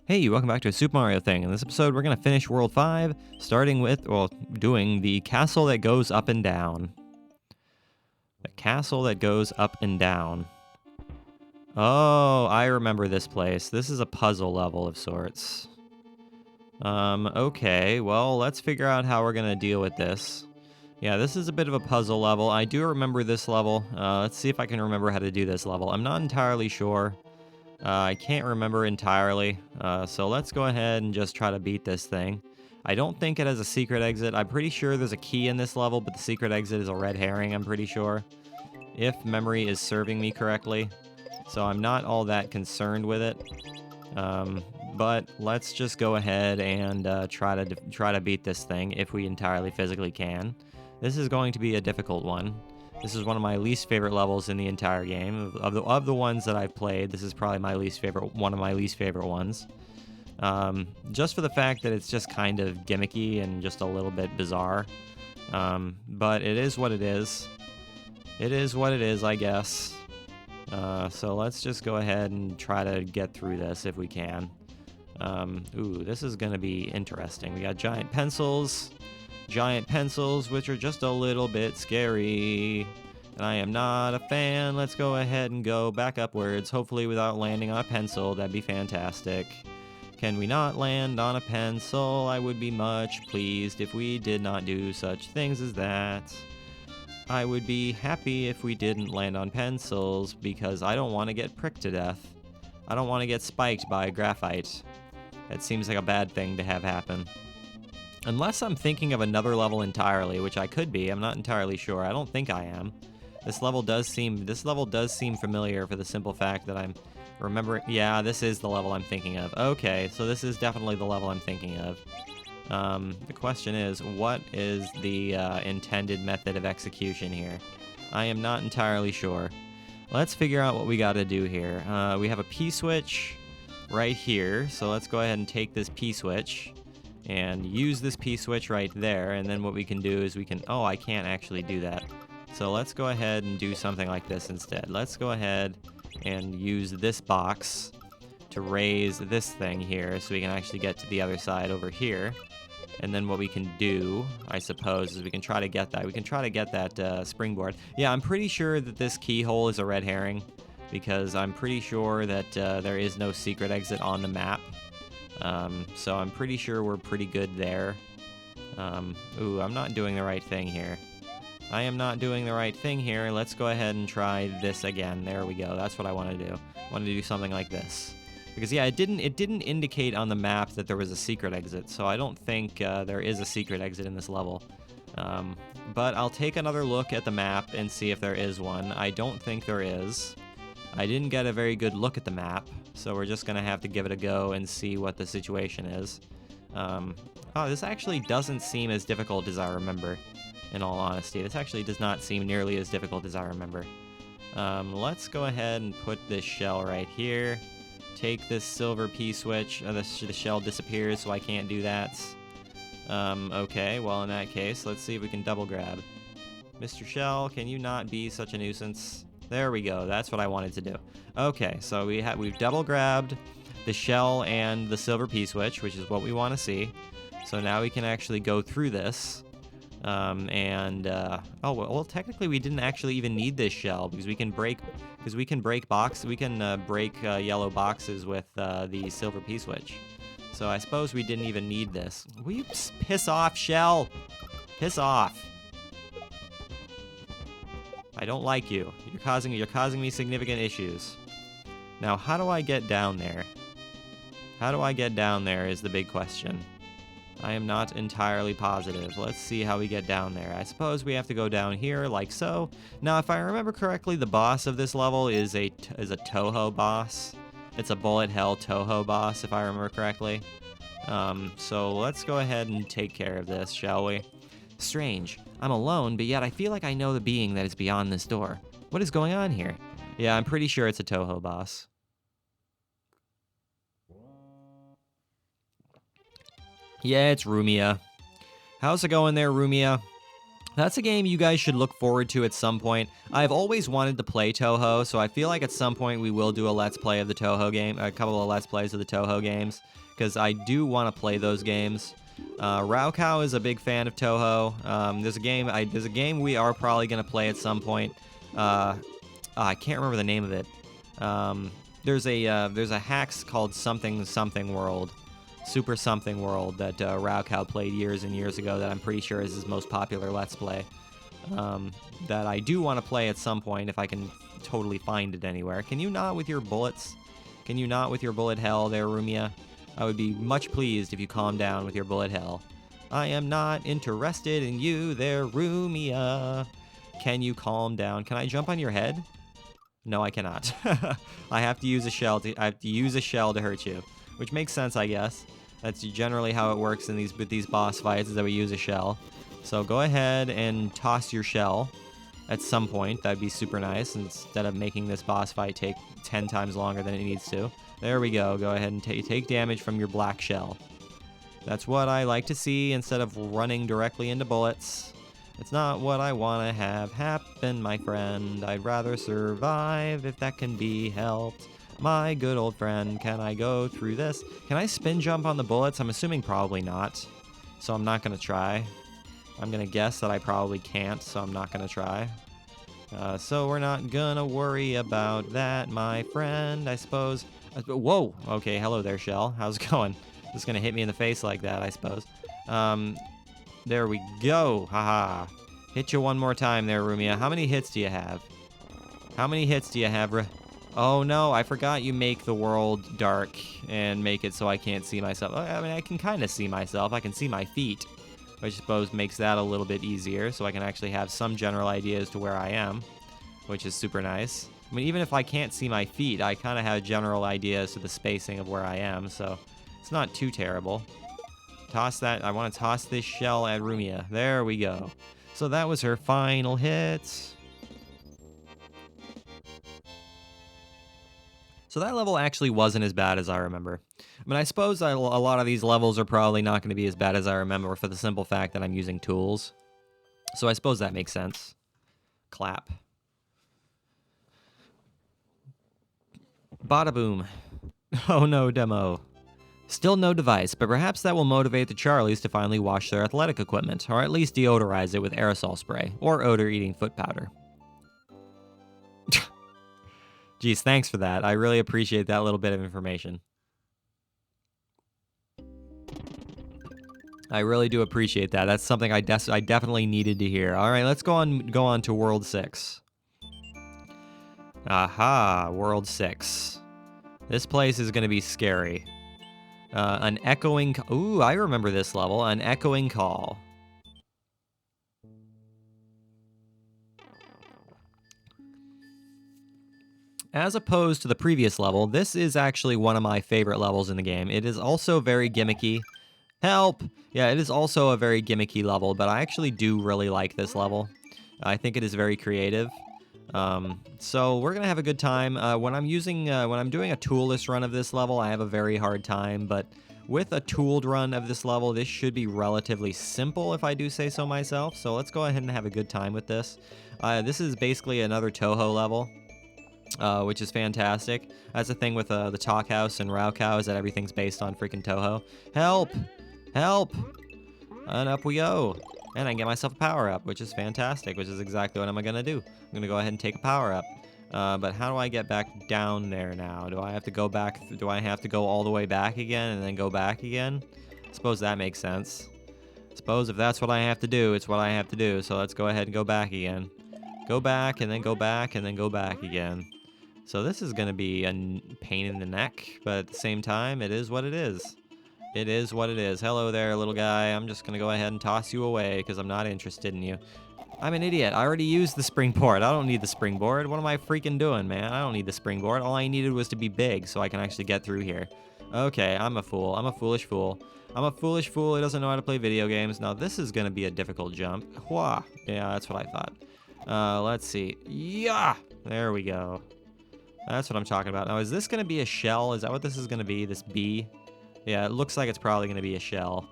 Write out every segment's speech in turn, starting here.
Hey, welcome back to a Super Mario thing. In this episode, we're going to finish World 5, starting with, doing the castle that goes up and down. The castle that goes up and down. Oh, I remember this place. This is a puzzle level of sorts. Okay, well, let's figure out how we're going to deal with this. Yeah, this is a bit of a puzzle level. I do remember this level. Let's see if I can remember how to do this level. I'm not entirely sure. I can't remember entirely, so let's go ahead and just try to beat this thing. I don't think it has a secret exit. I'm pretty sure there's a key in this level, but the secret exit is a red herring, I'm pretty sure, if memory is serving me correctly. So I'm not all that concerned with it. But let's just go ahead and try to beat this thing if we entirely physically can. This is going to be a difficult one. This is one of my least favorite levels in the entire game. Of the ones that I've played, this is probably my least favorite, one of my least favorite ones. Just for the fact that it's just kind of gimmicky and just a little bit bizarre. But it is what it is. It is what it is, I guess. So let's just go ahead and try to get through this if we can. Ooh, this is going to be interesting. We got giant pencils, which are just a little bit scary. And I am not a fan. Let's go ahead and go back upwards, hopefully without landing on a pencil. That'd be fantastic. Can we not land on a pencil? I would be much pleased if we did not do such things as that. I would be happy if we didn't land on pencils, because I don't want to get pricked to death. I don't want to get spiked by graphite. It seems like a bad thing to have happen. Unless I'm thinking of another level entirely, which I could be. I'm not entirely sure. I don't think I am. This level does seem familiar for the simple fact that I'm remembering. Yeah, this is the level I'm thinking of. Okay, so this is definitely the level I'm thinking of. The question is, what is the intended method of execution here? I am not entirely sure. Let's figure out what we got to do here. We have a P-switch right here, so let's go ahead and take this P-switch and use this P-switch right there, and then what we can do is we can... Oh, I can't actually do that. So let's go ahead and do something like this instead. Let's go ahead and use this box to raise this thing here so we can actually get to the other side over here. And then what we can do, I suppose, is we can try to get that. We can try to get that springboard. Yeah, I'm pretty sure that this keyhole is a red herring, because I'm pretty sure that there is no secret exit on the map. So I'm pretty sure we're pretty good there. Ooh, I'm not doing the right thing here. I am not doing the right thing here. Let's go ahead and try this again. There we go. That's what I want to do. I want to do something like this. Because, yeah, it didn't indicate on the map that there was a secret exit, so I don't think there is a secret exit in this level. But I'll take another look at the map and see if there is one. I don't think there is. I didn't get a very good look at the map, so we're just going to have to give it a go and see what the situation is. Oh, this actually doesn't seem as difficult as I remember, in all honesty. This actually does not seem nearly as difficult as I remember. Let's go ahead and put this shell right here. Take this silver P-switch. The shell disappears, so I can't do that. Okay, well, in that case, let's see if we can double grab. Mr. Shell, can you not be such a nuisance? There we go. That's what I wanted to do. Okay, so we've double grabbed the shell and the silver P-switch, which is what we want to see. So now we can actually go through this. Oh, well, technically we didn't actually even need this shell, because we can break yellow boxes with the silver P-switch. So I suppose we didn't even need this. Will you piss off, shell? Piss off. I don't like you. You're causing me significant issues. Now, how do I get down there? How do I get down there is the big question. I am not entirely positive. Let's see how we get down there. I suppose we have to go down here, like so. Now, if I remember correctly, the boss of this level is a Toho boss. It's a bullet hell Toho boss, if I remember correctly. So let's go ahead and take care of this, shall we? Strange. I'm alone, but yet I feel like I know the being that is beyond this door. What is going on here? Yeah, I'm pretty sure it's a Toho boss. Yeah, it's Rumia. How's it going there, Rumia? That's a game you guys should look forward to at some point. I've always wanted to play Touhou, so I feel like at some point we will do a Let's Play of the Touhou game, a couple of Let's Plays of the Touhou games, because I do want to play those games. Raukau is a big fan of Touhou. There's a game we are probably going to play at some point. I can't remember the name of it. There's a hacks called something world. Super Something World that Raukau played years and years ago that I'm pretty sure is his most popular Let's Play. That I do want to play at some point if I can totally find it anywhere. Can you not with your bullets? Can you not with your bullet hell there, Rumia? I would be much pleased if you calm down with your bullet hell. I am not interested in you there, Rumia. Can you calm down? Can I jump on your head? No, I cannot. I have to use a shell to hurt you. Which makes sense, I guess. That's generally how it works in with these boss fights, is that we use a shell. So go ahead and toss your shell at some point. That'd be super nice, instead of making this boss fight take 10 times longer than it needs to. There we go. Go ahead and take damage from your black shell. That's what I like to see, instead of running directly into bullets. It's not what I want to have happen, my friend. I'd rather survive if that can be helped. My good old friend, can I go through this? Can I spin jump on the bullets? I'm assuming probably not, so I'm not going to try. I'm going to guess that I probably can't, so I'm not going to try. So we're not going to worry about that, my friend, I suppose. Whoa! Okay, hello there, Shell. How's it going? Just going to hit me in the face like that, I suppose. There we go. Haha. Hit you one more time there, Rumia. How many hits do you have? How many hits do you have, Oh no, I forgot you make the world dark and make it so I can't see myself. I mean, I can kind of see myself. I can see my feet, which I suppose makes that a little bit easier, so I can actually have some general idea as to where I am, which is super nice. I mean, even if I can't see my feet, I kind of have a general idea as to the spacing of where I am, so it's not too terrible. Toss that. I want to toss this shell at Rumia. There we go. So that was her final hit. So that level actually wasn't as bad as I remember. I mean, I suppose a lot of these levels are probably not going to be as bad as I remember for the simple fact that I'm using tools. So I suppose that makes sense. Clap. Bada boom. Oh no, demo. Still no device, but perhaps that will motivate the Charlies to finally wash their athletic equipment, or at least deodorize it with aerosol spray, or odor-eating foot powder. Geez, thanks for that. I really appreciate that little bit of information. I really do appreciate that. That's something I definitely needed to hear. All right, let's go on to World 6. Aha, World 6. This place is going to be scary. An echoing... Ooh, I remember this level. An echoing call. As opposed to the previous level, this is actually one of my favorite levels in the game. It is also very gimmicky. Help! Yeah, it is also a very gimmicky level, but I actually do really like this level. I think it is very creative. So we're gonna have a good time. When I'm doing a toolless run of this level, I have a very hard time, but with a tooled run of this level, this should be relatively simple, if I do say so myself. So let's go ahead and have a good time with this. This is basically another Touhou level. Which is fantastic. That's the thing with the Talk House and Raukau, is that everything's based on freaking Touhou. Help! Help! And up we go. And I can get myself a power-up, which is fantastic, which is exactly what I'm going to do. I'm going to go ahead and take a power-up. But how do I get back down there now? Do I have to go back? Do I have to go all the way back again and then go back again? I suppose that makes sense. I suppose if that's what I have to do, it's what I have to do. So let's go ahead and go back again. Go back, and then go back, and then go back again. So this is going to be a pain in the neck, but at the same time, it is what it is. It is what it is. Hello there, little guy. I'm just going to go ahead and toss you away because I'm not interested in you. I'm an idiot. I already used the springboard. I don't need the springboard. What am I freaking doing, man? I don't need the springboard. All I needed was to be big so I can actually get through here. Okay, I'm a fool. I'm a foolish fool. I'm a foolish fool who doesn't know how to play video games. Now, this is going to be a difficult jump. Whoa. Yeah, that's what I thought. Let's see. Yeah! There we go. That's what I'm talking about. Now, is this going to be a shell? Is that what this is going to be, this bee? Yeah, it looks like it's probably going to be a shell.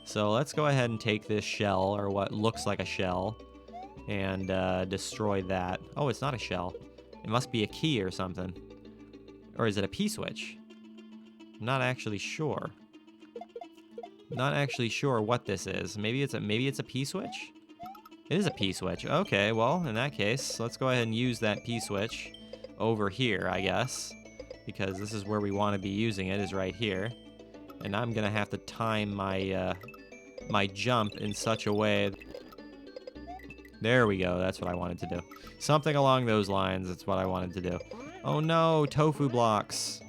So let's go ahead and take this shell, or what looks like a shell, and destroy that. Oh, it's not a shell. It must be a key or something. Or is it a P-switch? I'm not actually sure. Not actually sure what this is. Maybe it's a P-switch? It is a P-switch. Okay, well, in that case, let's go ahead and use that P-switch over here, I guess. Because this is where we want to be using it, is right here. And I'm going to have to time my, my jump in such a way... There we go, that's what I wanted to do. Something along those lines, that's what I wanted to do. Oh no, tofu blocks.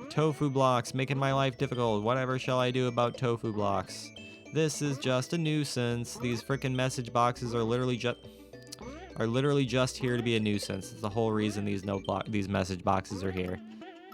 Tofu blocks, making my life difficult. Whatever shall I do about tofu blocks? This is just a nuisance. These frickin' message boxes are literally just here to be a nuisance. It's the whole reason these message boxes are here.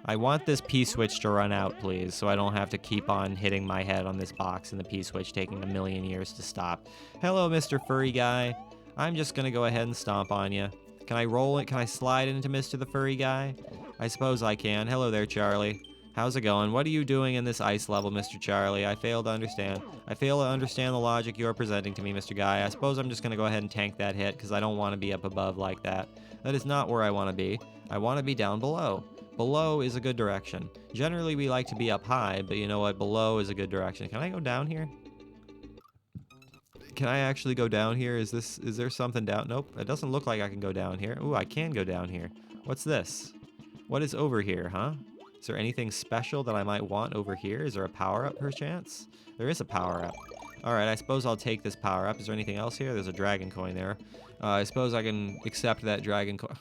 I want this P-switch to run out, please, so I don't have to keep on hitting my head on this box and the P-switch taking a million years to stop. Hello, Mr. Furry Guy. I'm just gonna go ahead and stomp on you. Can I roll it? Can I slide into Mr. the Furry Guy? I suppose I can. Hello there, Charlie. How's it going? What are you doing in this ice level, Mr. Charlie? I fail to understand. I fail to understand the logic you're presenting to me, Mr. Guy. I suppose I'm just gonna go ahead and tank that hit, because I don't want to be up above like that. That is not where I want to be. I want to be down below. Below is a good direction. Generally, we like to be up high, but you know what? Below is a good direction. Can I go down here? Can I actually go down here? Is there something down? Nope, it doesn't look like I can go down here. Ooh, I can go down here. What's this? What is over here, huh? Is there anything special that I might want over here? Is there a power-up, perchance? There is a power-up. Alright, I suppose I'll take this power-up. Is there anything else here? There's a dragon coin there. I suppose I can accept that dragon coin.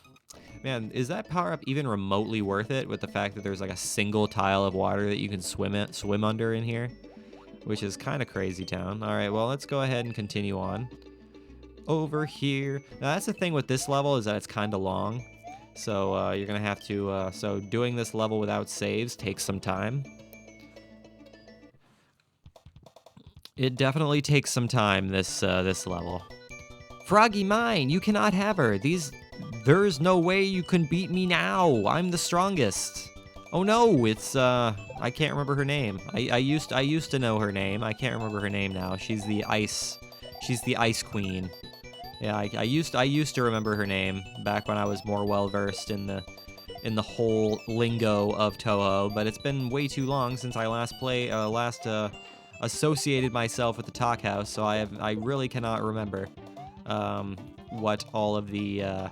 Man, is that power-up even remotely worth it with the fact that there's like a single tile of water that you can swim under in here? Which is kind of crazy town. Alright, well, let's go ahead and continue on. Over here. Now, that's the thing with this level, is that it's kind of long. So, you're going to have to... so, doing this level without saves takes some time. It definitely takes some time, this level. Froggy mine! You cannot have her! There's no way you can beat me now! I'm the strongest! Oh no, it's, I can't remember her name. I used to know her name. I can't remember her name now. She's the ice queen. Yeah, I used to remember her name back when I was more well-versed in the whole lingo of Toho, but it's been way too long since I last associated myself with the Talk House, so I really cannot remember, what all of the,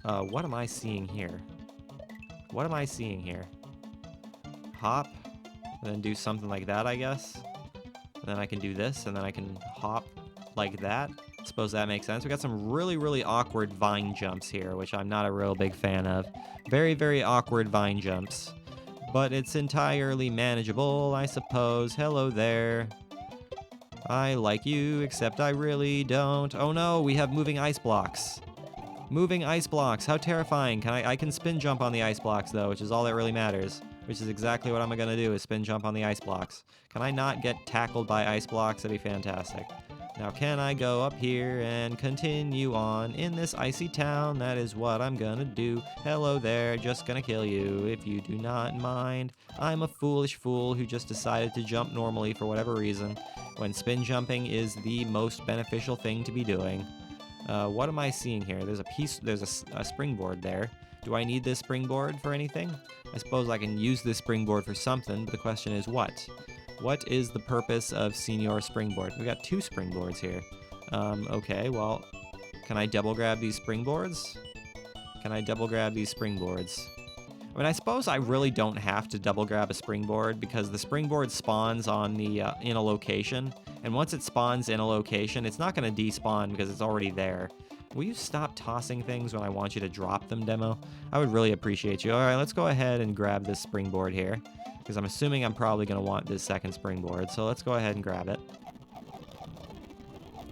what am I seeing here? What am I seeing here? Hop, and then do something like that, I guess. And then I can do this, and then I can hop like that. Suppose that makes sense. We got some really, really awkward vine jumps here, which I'm not a real big fan of. Very, very awkward vine jumps. But it's entirely manageable, I suppose. Hello there. I like you, except I really don't. Oh no, we have moving ice blocks. Moving ice blocks, how terrifying. I can spin jump on the ice blocks though, which is all that really matters. Which is exactly what I'm gonna do, is spin jump on the ice blocks. Can I not get tackled by ice blocks? That'd be fantastic. Now can I go up here and continue on in this icy town? That is what I'm gonna do. Hello there, just gonna kill you if you do not mind. I'm a foolish fool who just decided to jump normally for whatever reason, when spin jumping is the most beneficial thing to be doing. What am I seeing here? There's a springboard there. Do I need this springboard for anything? I suppose I can use this springboard for something, but the question is what? What is the purpose of Senior Springboard? We got two springboards here. Okay, well, can I double grab these springboards? Can I double grab these springboards? I mean, I suppose I really don't have to double grab a springboard because the springboard spawns on the in a location, and once it spawns in a location, it's not going to despawn because it's already there. Will you stop tossing things when I want you to drop them, Demo? I would really appreciate you. All right, let's go ahead and grab this springboard here, because I'm assuming I'm probably going to want this second springboard, so let's go ahead and grab it.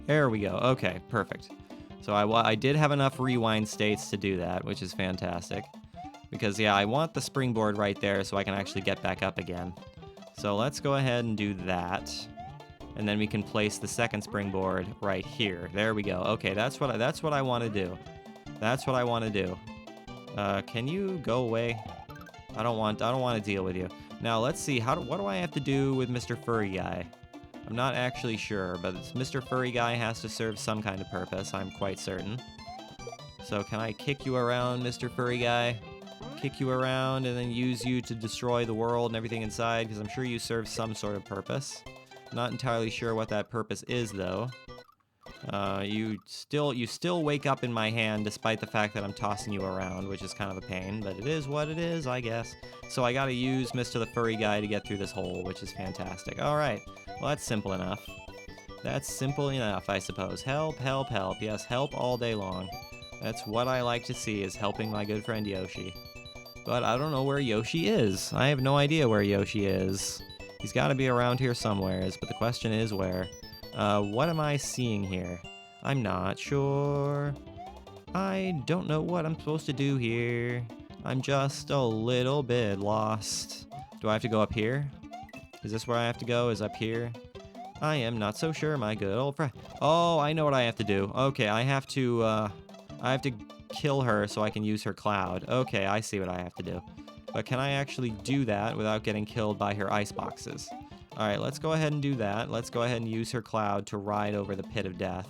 There we go. Okay, perfect. So I did have enough rewind states to do that, which is fantastic. Because, yeah, I want the springboard right there so I can actually get back up again. So let's go ahead and do that. And then we can place the second springboard right here. There we go. Okay, that's what I want to do. That's what I want to do. Can you go away? I don't want to deal with you. Now, let's see. What do I have to do with Mr. Furry Guy? I'm not actually sure, but Mr. Furry Guy has to serve some kind of purpose, I'm quite certain. So can I kick you around, Mr. Furry Guy? Kick you around and then use you to destroy the world and everything inside, because I'm sure you serve some sort of purpose. Not entirely sure what that purpose is, though. You still wake up in my hand despite the fact that I'm tossing you around, which is kind of a pain, but it is what it is, I guess. So I gotta use Mr. the Furry Guy to get through this hole, which is fantastic. Alright, well that's simple enough. That's simple enough, I suppose. Help, help, help. Yes, help all day long. That's what I like to see, is helping my good friend Yoshi. But I don't know where Yoshi is. I have no idea where Yoshi is. He's gotta be around here somewheres, but the question is where. What am I seeing here? I'm not sure. I don't know what I'm supposed to do here. I'm just a little bit lost. Do I have to go up here? Is this where I have to go? Is up here? I am not so sure, my good old friend. Oh, I know what I have to do. Okay, I have to kill her so I can use her cloud. Okay, I see what I have to do. But can I actually do that without getting killed by her ice boxes? Alright, let's go ahead and do that. Let's go ahead and use her cloud to ride over the pit of death.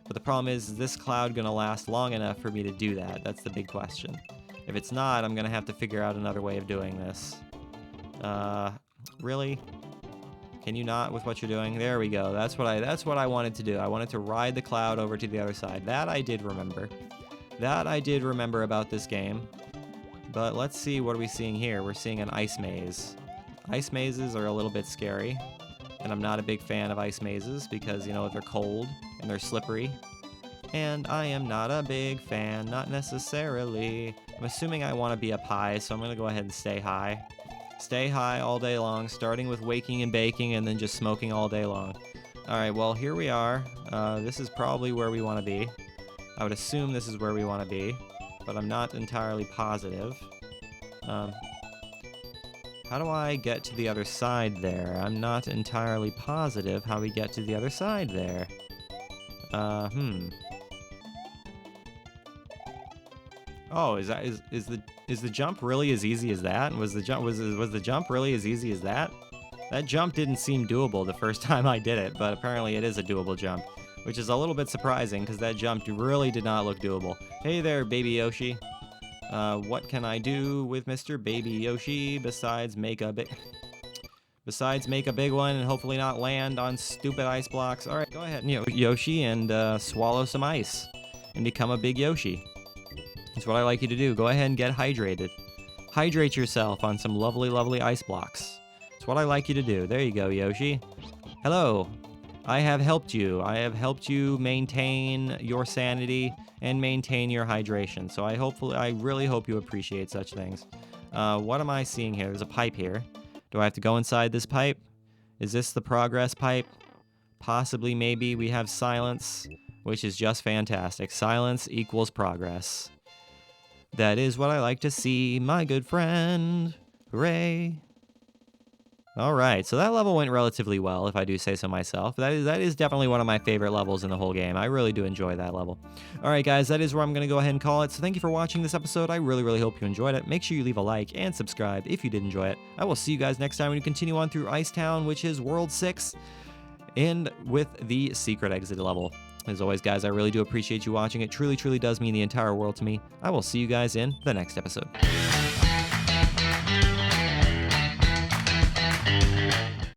But the problem is this cloud gonna last long enough for me to do that? That's the big question. If it's not, I'm gonna have to figure out another way of doing this. Really? Can you not with what you're doing? There we go. That's what I wanted to do. I wanted to ride the cloud over to the other side. That I did remember. That I did remember about this game. But let's see, what are we seeing here? We're seeing an ice maze. Ice mazes are a little bit scary, and I'm not a big fan of ice mazes because, you know, they're cold and they're slippery. And I am not a big fan, not necessarily. I'm assuming I want to be up high, so I'm going to go ahead and stay high. Stay high all day long, starting with waking and baking and then just smoking all day long. Alright, well, here we are. This is probably where we want to be. I would assume this is where we want to be, but I'm not entirely positive. How do I get to the other side there? I'm not entirely positive how we get to the other side there. Oh, is the jump really as easy as that? Was the jump really as easy as that? That jump didn't seem doable the first time I did it, but apparently it is a doable jump, which is a little bit surprising because that jump really did not look doable. Hey there, Baby Yoshi. What can I do with Mr. Baby Yoshi besides make a big one and hopefully not land on stupid ice blocks? All right, go ahead, Yoshi, and swallow some ice and become a big Yoshi. That's what I like you to do. Go ahead and get hydrated. Hydrate yourself on some lovely, lovely ice blocks. That's what I like you to do. There you go, Yoshi. Hello. I have helped you. I have helped you maintain your sanity and maintain your hydration. So I really hope you appreciate such things. What am I seeing here? There's a pipe here. Do I have to go inside this pipe? Is this the progress pipe? Possibly, maybe. We have silence, which is just fantastic. Silence equals progress. That is what I like to see, my good friend. Hooray. Alright, so that level went relatively well, if I do say so myself. That is definitely one of my favorite levels in the whole game. I really do enjoy that level. Alright guys, that is where I'm going to go ahead and call it. So thank you for watching this episode. I really, really hope you enjoyed it. Make sure you leave a like and subscribe if you did enjoy it. I will see you guys next time when we continue on through Ice Town, which is World 6, and with the secret exit level. As always, guys, I really do appreciate you watching. It truly, truly does mean the entire world to me. I will see you guys in the next episode.